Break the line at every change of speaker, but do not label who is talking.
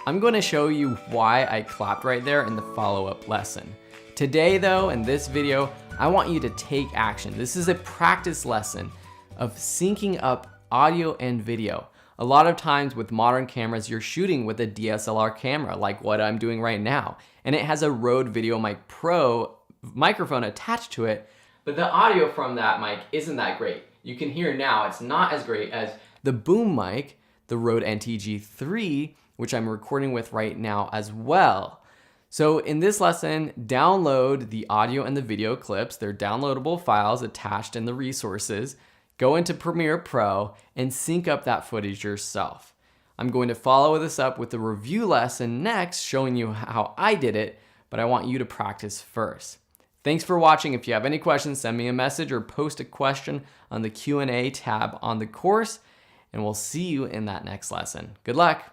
I'm going to show you why I clapped right there in the follow-up lesson. Today though, in this video, I want you to take action. This is a practice lesson of syncing up audio and video. A lot of times with modern cameras, you're shooting with a DSLR camera like what I'm doing right now, and it has a Rode VideoMic Pro microphone attached to it, but the audio from that mic isn't that great. You can hear now it's not as great as the boom mic, the Rode NTG3, which I'm recording with right now as well. So in this lesson, download the audio and the video clips. They're downloadable files attached in the resources. Go into Premiere Pro and sync up that footage yourself. I'm going to follow this up with a review lesson next showing you how I did it, but I want you to practice first. Thanks for watching. If you have any questions, send me a message or post a question on the Q&A tab on the course, and we'll see you in that next lesson. Good luck.